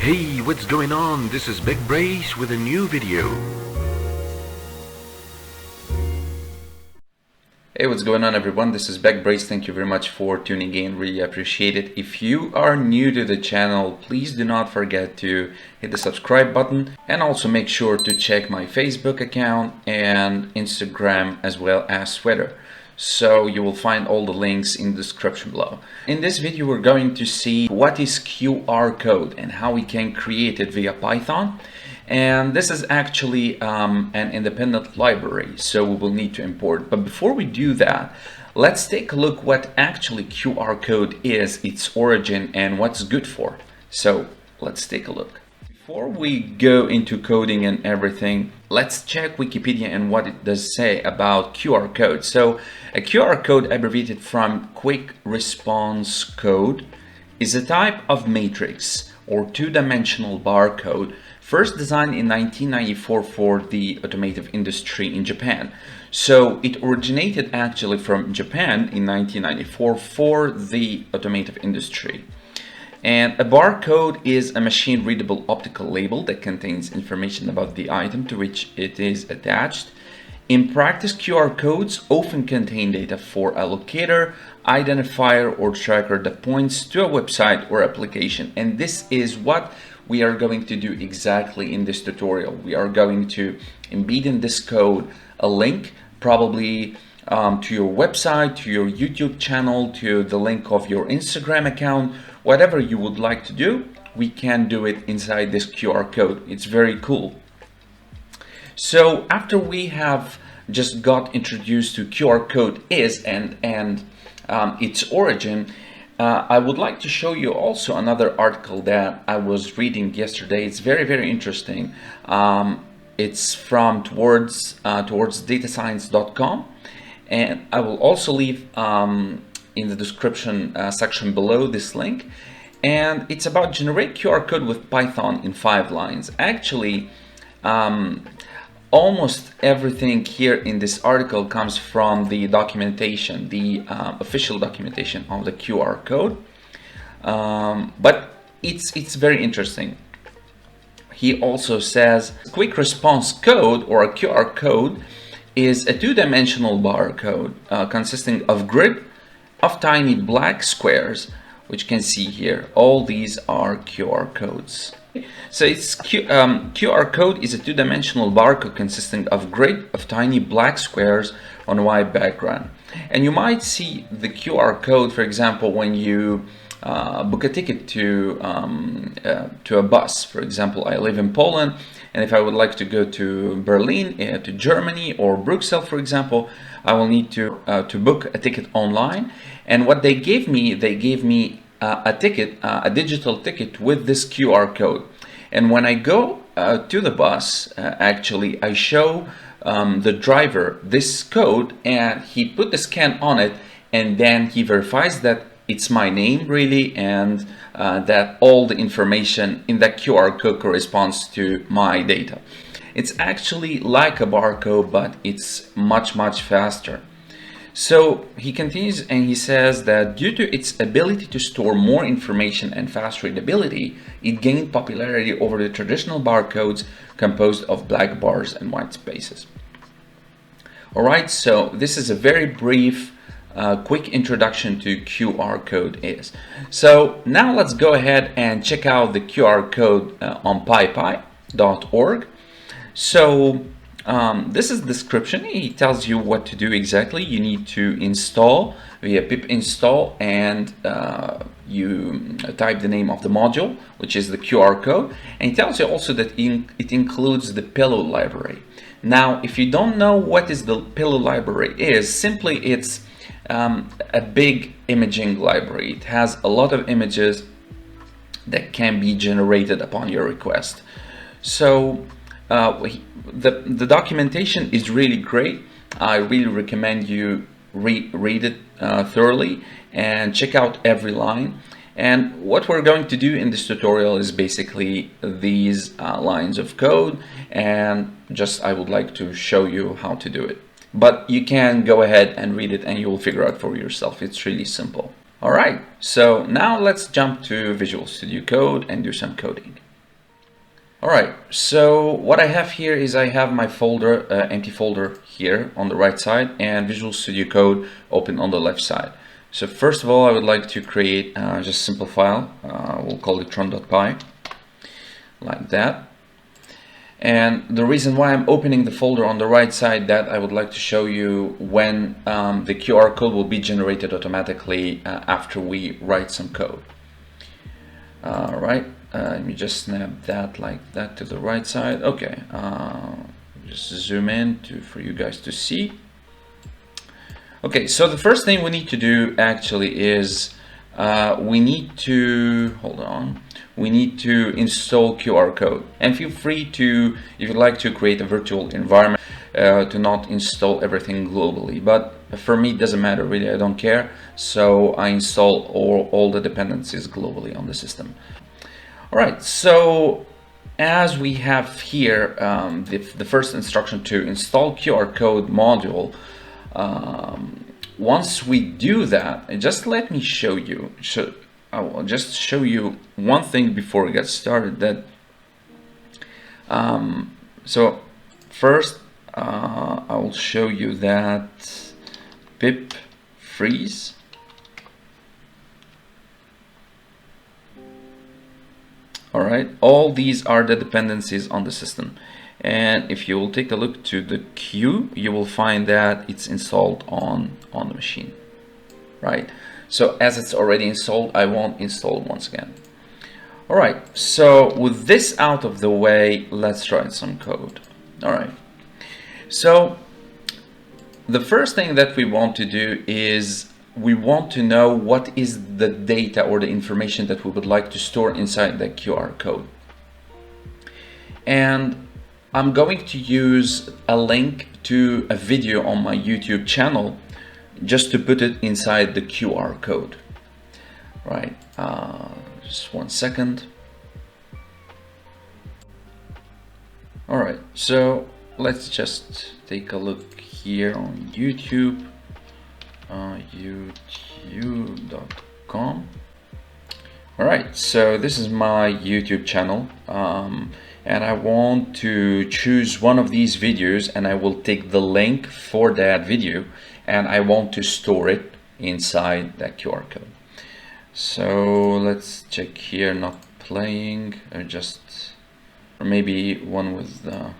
Hey, what's going on? This is Big Brace with a new video. Hey, what's going on everyone? This is Beck Brace. Thank you very much for tuning in. Really appreciate it. If you are new to the channel, please do not forget to hit the subscribe button and also make sure to check my Facebook account and Instagram as well as Twitter. So you will find all the links in the description below. In this video, we're going to see what is QR code and how we can create it via Python. And this is actually an independent library, so we will need to import. But before we do that, let's take a look what actually QR code is, its origin, and what's good for. So let's take a look. Before we go into coding and everything, let's check Wikipedia and what it does say about QR code. So a QR code, abbreviated from Quick Response Code, is a type of matrix or two-dimensional barcode first designed in 1994 for the automotive industry in Japan. So it originated actually from Japan in 1994 for the automotive industry. And a barcode is a machine-readable optical label that contains information about the item to which it is attached. In practice, QR codes often contain data for a locator, identifier, or tracker that points to a website or application. And this is what we are going to do exactly in this tutorial. We are going to embed in this code a link, probably to your website, to your YouTube channel, to the link of your Instagram account. Whatever you would like to do, we can do it inside this QR code. It's very cool. So after we have just got introduced to QR code is and its origin, I would like to show you also another article that I was reading yesterday. It's very interesting. It's from towards datascience.com, and I will also leave in the description section below this link. And it's about generate QR code with Python in 5 lines. Actually, almost everything here in this article comes from the documentation, the official documentation of the QR code. But it's very interesting. He also says quick response code, or a QR code, is a two-dimensional barcode consisting of grid of tiny black squares, which you can see here. All these are QR codes. So QR code is a two-dimensional barcode consisting of grid of tiny black squares on a white background. And you might see the QR code, for example, when you book a ticket to a bus. For example, I live in Poland, and if I would like to go to Berlin, to Germany, or Brussels, for example, I will need to book a ticket online. And what they gave me a ticket, a digital ticket with this QR code. And when I go to the bus, actually, I show the driver this code, and he put the scan on it, and then he verifies that it's my name really, and that all the information in that QR code corresponds to my data. It's actually like a barcode, but it's much faster. So he continues and he says that due to its ability to store more information and fast readability, it gained popularity over the traditional barcodes composed of black bars and white spaces. Alright, so this is a very brief, quick introduction to QR code is. So now let's go ahead and check out the QR code on pypy.org. So this is the description. He tells you what to do exactly. You need to install via pip install, and you type the name of the module, which is the QR code, and it tells you also that it includes the pillow library. Now, if you don't know what is the pillow library is, simply it's a big imaging library. It has a lot of images that can be generated upon your request. So the documentation is really great. I really recommend you read it thoroughly and check out every line. And what we're going to do in this tutorial is basically these lines of code, and just I would like to show you how to do it. But you can go ahead and read it and you will figure out for yourself. It's really simple. Alright, so now let's jump to Visual Studio Code and do some coding. All right, so what I have here is I have my folder, empty folder here on the right side, and Visual Studio Code open on the left side. So first of all, I would like to create just a simple file. We'll call it tron.py, like that. And the reason why I'm opening the folder on the right side, that I would like to show you when the QR code will be generated automatically after we write some code. All right, let me just snap that like that to the right side. Okay, just zoom in for you guys to see. Okay, so the first thing we need to do actually is we need to, hold on, we need to install QR code. And feel free to, if you'd like to create a virtual environment, to not install everything globally. But for me, it doesn't matter really, I don't care. So I install all the dependencies globally on the system. All right, so as we have here, the first instruction to install QR code module, once we do that, just let me show you. I will just show you one thing before we get started. That so first, I will show you that pip freeze. All right, all these are the dependencies on the system. And if you will take a look to the queue, you will find that it's installed on the machine, right? So as it's already installed, I won't install it once again. All right, so with this out of the way, let's write some code. All right, so the first thing that we want to do is we want to know what is the data or the information that we would like to store inside the QR code. And I'm going to use a link to a video on my YouTube channel just to put it inside the QR code. Right, just 1 second. All right, so let's just take a look here on YouTube, youtube.com. All right, so this is my YouTube channel, and I want to choose one of these videos, and I will take the link for that video, and I want to store it inside that QR code. So let's check here, not playing, or maybe one with the,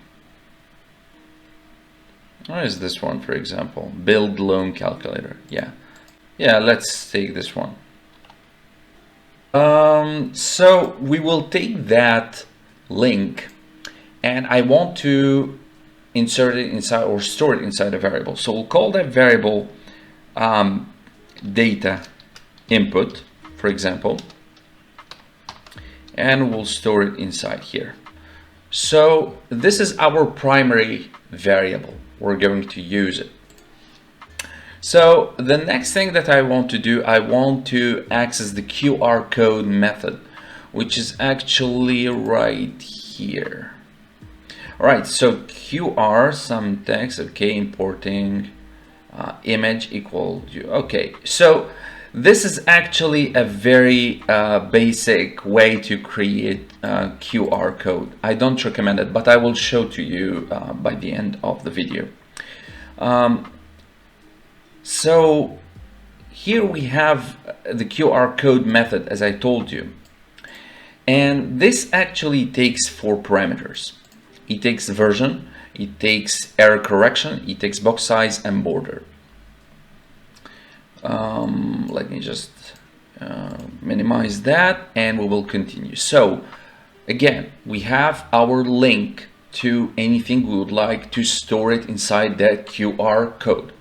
what is this one, for example? Build loan calculator. Yeah, let's take this one. So we will take that link, and I want to insert it inside or store it inside a variable. So we'll call that variable data input, for example, and we'll store it inside here. So this is our primary variable. We're going to use it. So the next thing that I want to do, I want to access the QR code method, which is actually right here. All right, so QR, some text, okay, importing image equal to, okay. So this is actually a very basic way to create QR code. I don't recommend it, but I will show to you by the end of the video. So here we have the QR code method, as I told you. And this actually takes 4 parameters. It takes version, it takes error correction, it takes box size and border. Let me just minimize that, and we will continue. So again, we have our link to anything we would like to store it inside that QR code.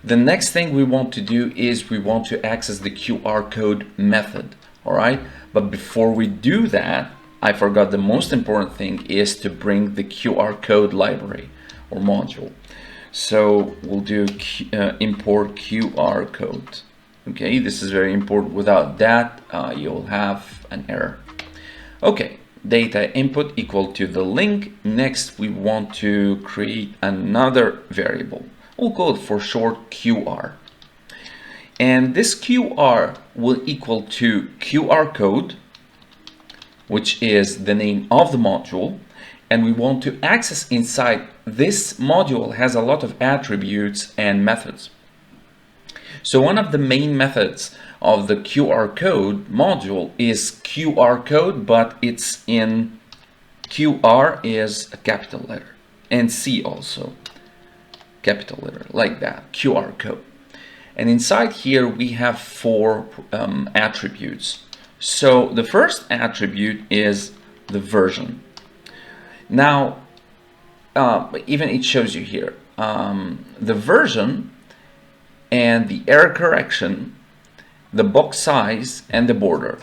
The next thing we want to do is we want to access the QR code method. All right, but before we do that, I forgot the most important thing is to bring the QR code library or module. So we'll do import QR code. Okay, this is very important. Without that, you'll have an error. Okay, data input equal to the link. Next, we want to create another variable. We'll call it for short QR. And this QR will equal to QR code which is the name of the module, and we want to access inside. This module has a lot of attributes and methods. So one of the main methods of the QR code module is QR code, but it's in QR is a capital letter, and C also capital letter, like that, QR code. And inside here we have 4 attributes. So the first attribute is the version. Now, even it shows you here, the version and the error correction, the box size, and the border.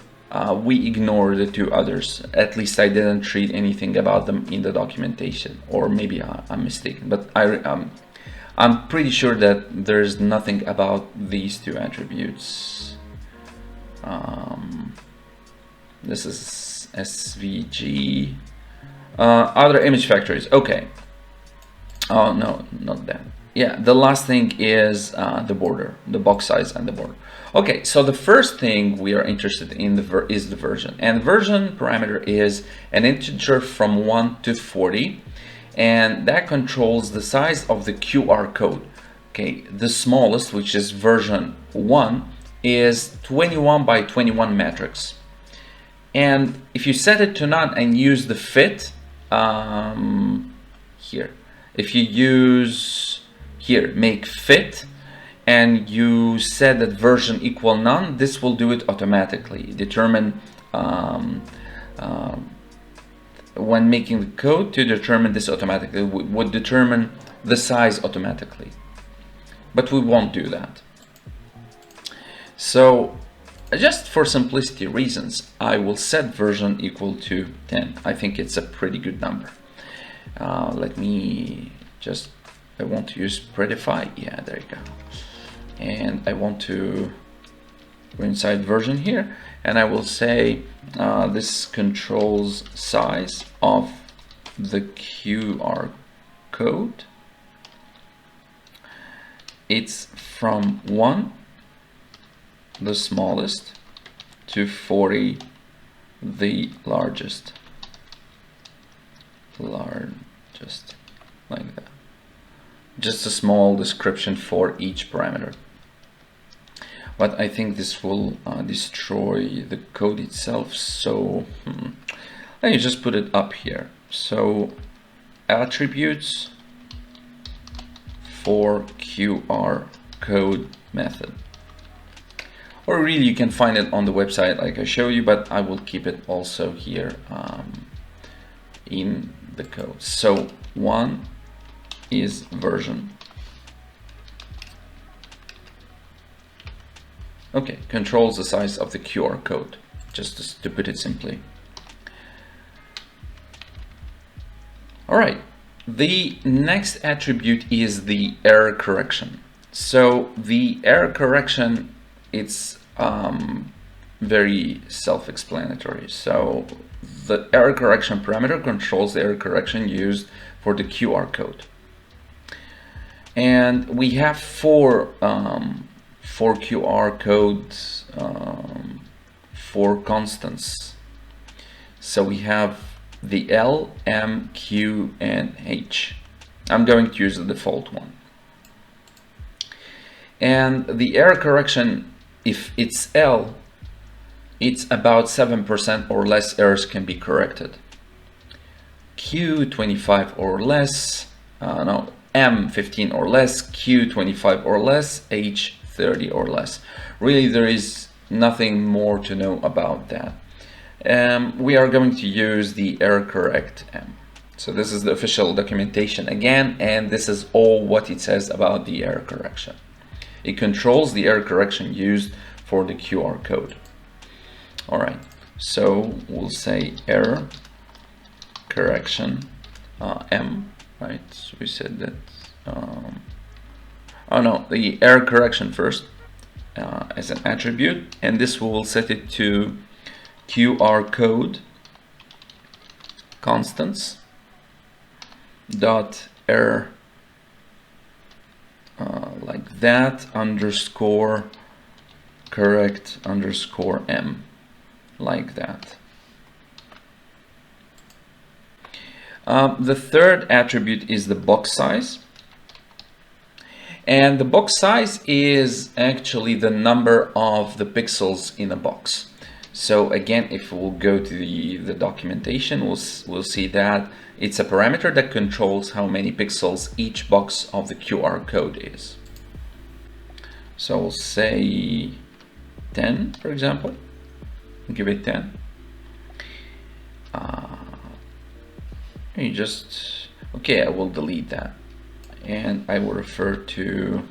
We ignore the 2 others. At least I didn't read anything about them in the documentation, or maybe I'm mistaken, but I'm pretty sure that there's nothing about these 2 attributes. This is SVG. Other image factories. Okay. Oh no, not that. Yeah, the last thing is the border, the box size and the border. Okay, so the first thing we are interested in is the version, and version parameter is an integer from 1 to 40, and that controls the size of the QR code. Okay, the smallest, which is version 1, is 21 by 21 matrix, and if you set it to none and use the fit here, if you use here make fit and you set that version equal none, this will do it automatically. Determine when making the code to determine this automatically, would determine the size automatically, but we won't do that. So just for simplicity reasons, I will set version equal to 10. I think it's a pretty good number. Let me just, I want to use Prettify. Yeah, there you go. And I want to go inside version here, and I will say this controls size of the QR code. It's from 1, the smallest, to 40, the largest, like that. Just a small description for each parameter, but I think this will destroy the code itself, so let me just put it up here. So attributes for QR code method, or really you can find it on the website like I show you, but I will keep it also here in the code. So 1 is version. Okay, controls the size of the QR code, just to put it simply. All right, the next attribute is the error correction. So the error correction, it's very self-explanatory. So the error correction parameter controls the error correction used for the QR code. And we have 4 QR codes, 4 constants. So we have the L, M, Q, and H. I'm going to use the default one. And the error correction, if it's L, it's about 7% or less errors can be corrected. Q, 25 or less, no, M, 15 or less, Q, 25 or less, H, 30 or less. Really, there is nothing more to know about that. We are going to use the error correct M. So this is the official documentation again, and this is all what it says about the error correction. It controls the error correction used for the QR code. All right, so we'll say error correction M, right? So we said that, oh no, the error correction first as an attribute, and this we will set it to QR code constants dot error like that underscore correct underscore M, like that. The third attribute is the box size. And the box size is actually the number of the pixels in a box. So again, if we'll go to the documentation, we'll see that it's a parameter that controls how many pixels each box of the QR code is. So we'll say 10, for example. Give it 10. You just, okay, I will delete that. And I will refer to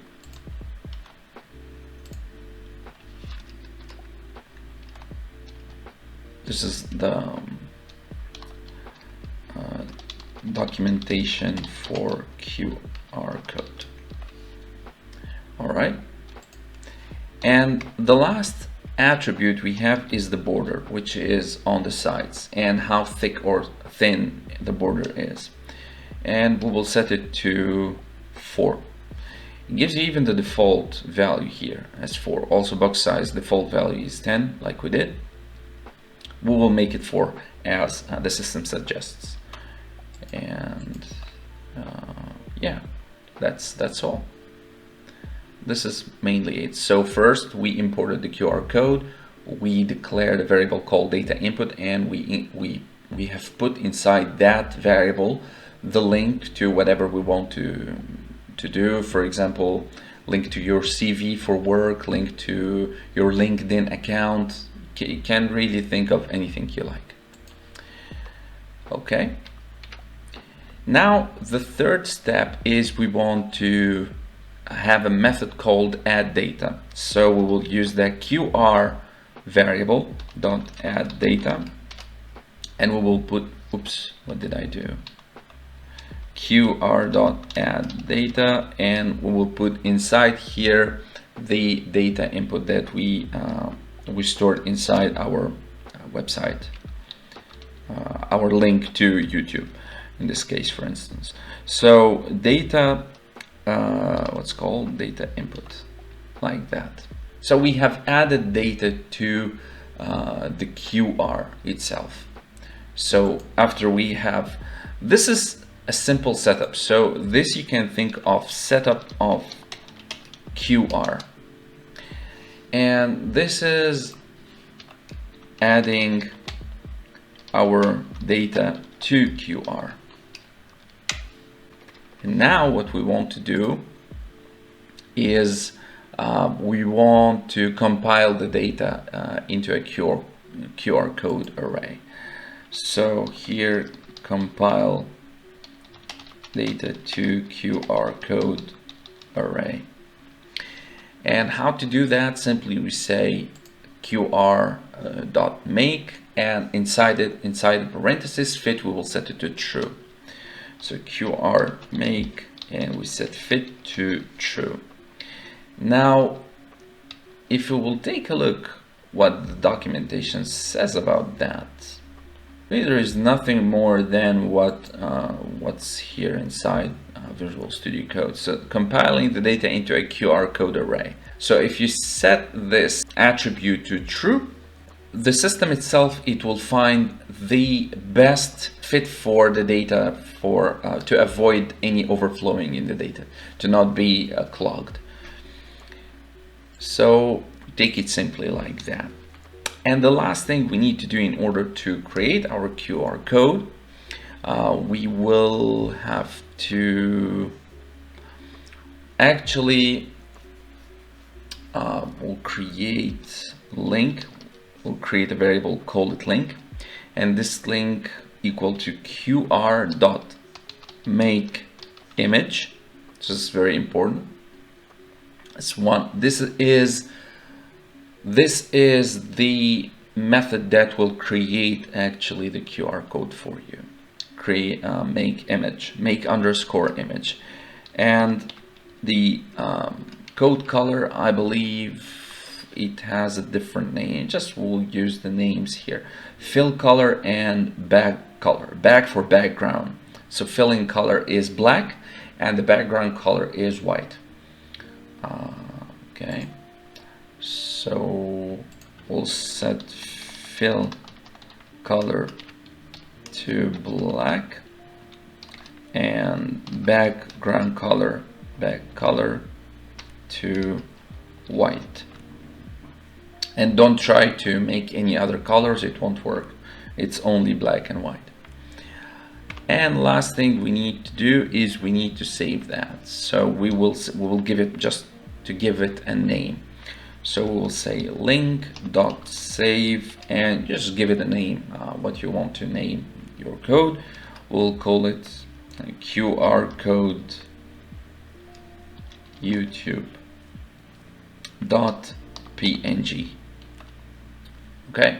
this is the documentation for QR code. All right. And the last attribute we have is the border, which is on the sides, and how thick or thin the border is. And we will set it to 4. It gives you even the default value here as 4. Also box size default value is 10, like we did. We will make it 4 as the system suggests. And yeah, that's all. This is mainly it. So first we imported the QR code, we declared a variable called data input, and we have put inside that variable the link to whatever we want to do. For example, link to your CV for work, link to your LinkedIn account. You can really think of anything you like. Okay. Now the third step is we want to have a method called add data. So we will use the QR variable dot add data, and we will put, oops, what did I do? QR dot add data, and we will put inside here the data input that we stored inside our website, our link to YouTube in this case, for instance. So data, what's called data input, like that. So we have added data to the QR itself. So after we have, this is a simple setup. So this you can think of setup of QR, and this is adding our data to QR. And now what we want to do is we want to compile the data into a QR code array. So here, compile data to QR code array. And how to do that? Simply we say qr.make, and inside the parenthesis fit, we will set it to true. So qr make, and we set fit to true. Now, if we will take a look what the documentation says about that, there is nothing more than what's here inside Visual Studio Code. So compiling the data into a QR code array. So if you set this attribute to true, the system itself, it will find the best fit for the data for to avoid any overflowing in the data, to not be clogged. So take it simply like that. And the last thing we need to do in order to create our QR code, we will have to actually we'll create link. We'll create a variable, call it link, and this link equal to qr.make image. This is very important. This is the method that will create actually the QR code for you. Create make image, make underscore image, and the code color, I believe it has a different name. Just we'll use the names here: fill color and bag color. Bag for background. So filling color is black, and the background color is white. Okay. So we'll set fill color to black, and background color to white. And don't try to make any other colors, it won't work. It's only black and white. And last thing we need to do is we need to save that. So we will give it, just to give it a name. So we'll say link.save and just give it a name, what you want to name your code. We'll call it QR code YouTube.png. Okay.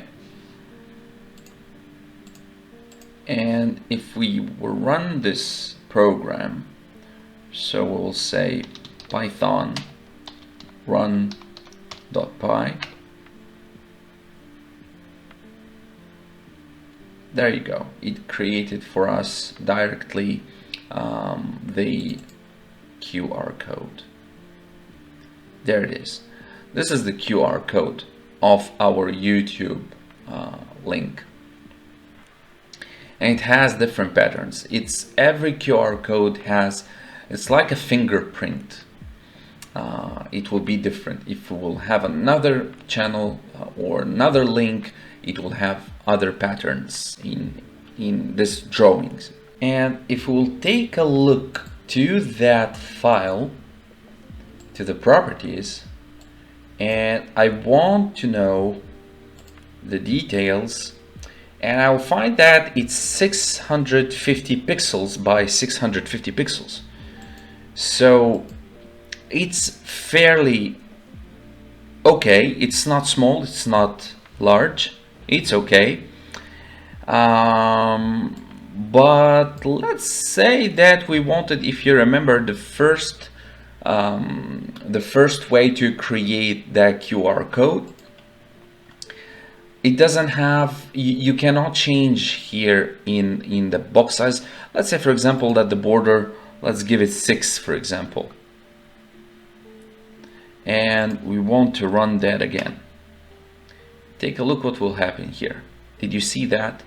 And if we will run this program, so we'll say python run.py. There you go. It created for us directly the QR code. There it is. This is the QR code of our YouTube link. And it has different patterns. Every QR code it's like a fingerprint. It will be different. If we will have another channel or another link, it will have other patterns in this drawings. And if we'll take a look to that file, to the properties, and I want to know the details, and I'll find that it's 650 pixels by 650 pixels. So it's fairly okay. It's not small, it's not large, it's okay. But let's say that we wanted, if you remember the first way to create that QR code, it doesn't have, you cannot change here in the box size. Let's say, for example, that the border, let's give it 6, for example. And we want to run that again. Take a look what will happen here. Did you see that?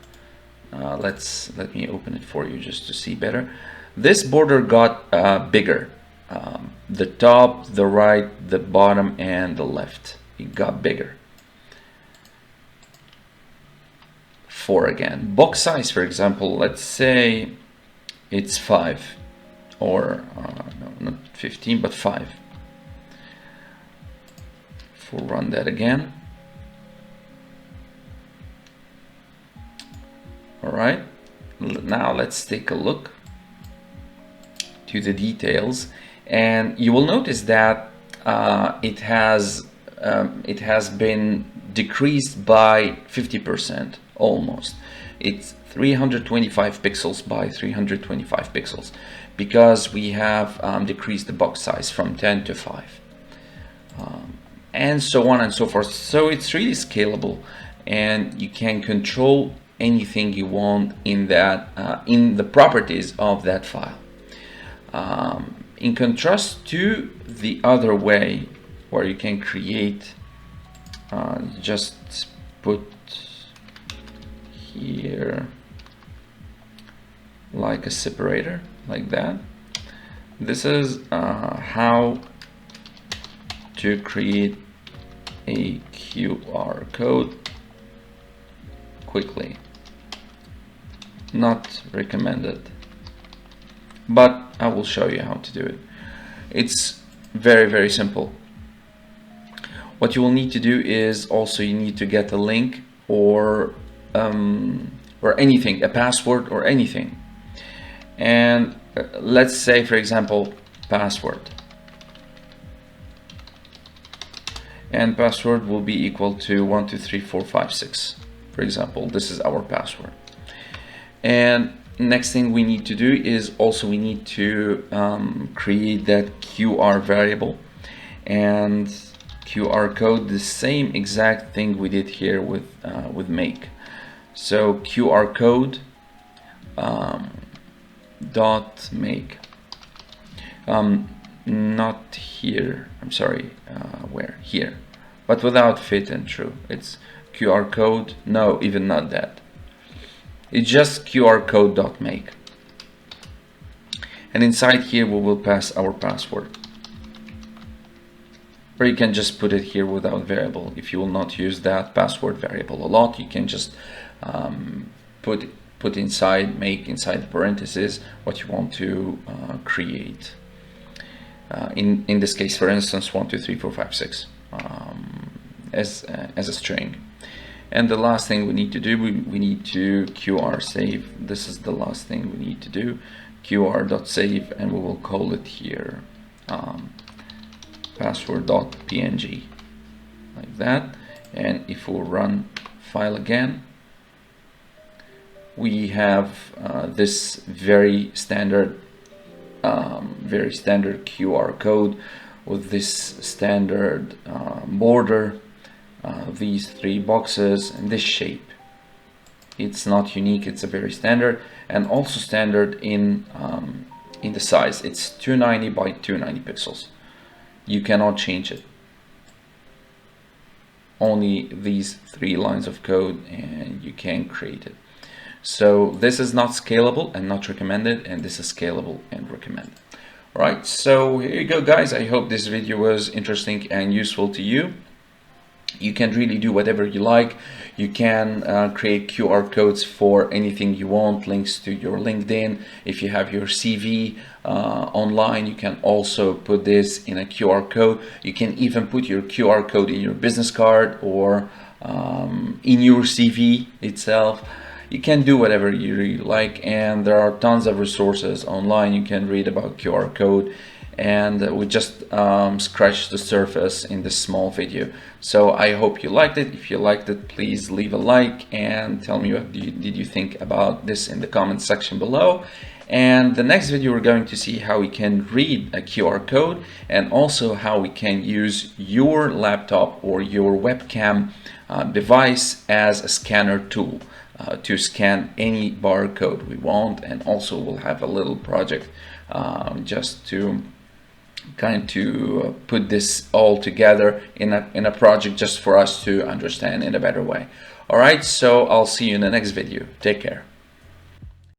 Let me open it for you just to see better. This border got bigger. The top, the right, the bottom, and the left. It got bigger. 4 again. Box size, for example, let's say it's 5, or no, not 15, but 5. If we'll run that again. All right. Now let's take a look to the details, and you will notice that it has been decreased by 50%. Almost. It's 325 pixels by 325 pixels because we have decreased the box size from 10 to 5, and so on and so forth. So it's really scalable, and you can control anything you want in that in the properties of that file, in contrast to the other way where you can create just put here like a separator like that. This is how to create a QR code quickly. Not recommended, but I will show you how to do it. It's very, very simple. What you will need to do is also you need to get a link or anything, a password or anything. And let's say, for example, password. And password will be equal to 123456. For example, this is our password. And next thing we need to do is also we need to create that QR variable and QR code, the same exact thing we did here with make. So QR code dot make, not here, I'm sorry, where? Here, but without fit and true. It's QR code, no, even not that. It's just QR code dot make. and inside here we will pass our password. Or you can just put it here without variable. If you will not use that password variable a lot, you can just put inside, make inside the parentheses what you want to create. In this case, for instance, 1 2 3 4 5 6 as a string. And the last thing we need to do, we need to qr save. This is the last thing we need to do, qr.save, and we will call it here password.png, like that. And if we run file again, we have this very standard QR code with this standard border, these three boxes, and this shape. It's not unique, it's a very standard, and also standard in the size. It's 290 by 290 pixels. You cannot change it. Only these three lines of code, and you can create it. So this is not scalable and not recommended, and this is scalable and recommended. All right, so here you go, guys. I hope this video was interesting and useful to you. You can really do whatever you like. You can create QR codes for anything you want, links to your LinkedIn. If you have your CV online, you can also put this in a QR code. You can even put your QR code in your business card or in your CV itself. You can do whatever you really like, and there are tons of resources online. You can read about QR code, and we just scratched the surface in this small video. So I hope you liked it. If you liked it, please leave a like and tell me what did you think about this in the comment section below. And the next video, we're going to see how we can read a QR code, and also how we can use your laptop or your webcam device as a scanner tool to scan any barcode we want. And also we'll have a little project just to put this all together in a project just for us to understand in a better way. All right, so I'll see you in the next video. Take care.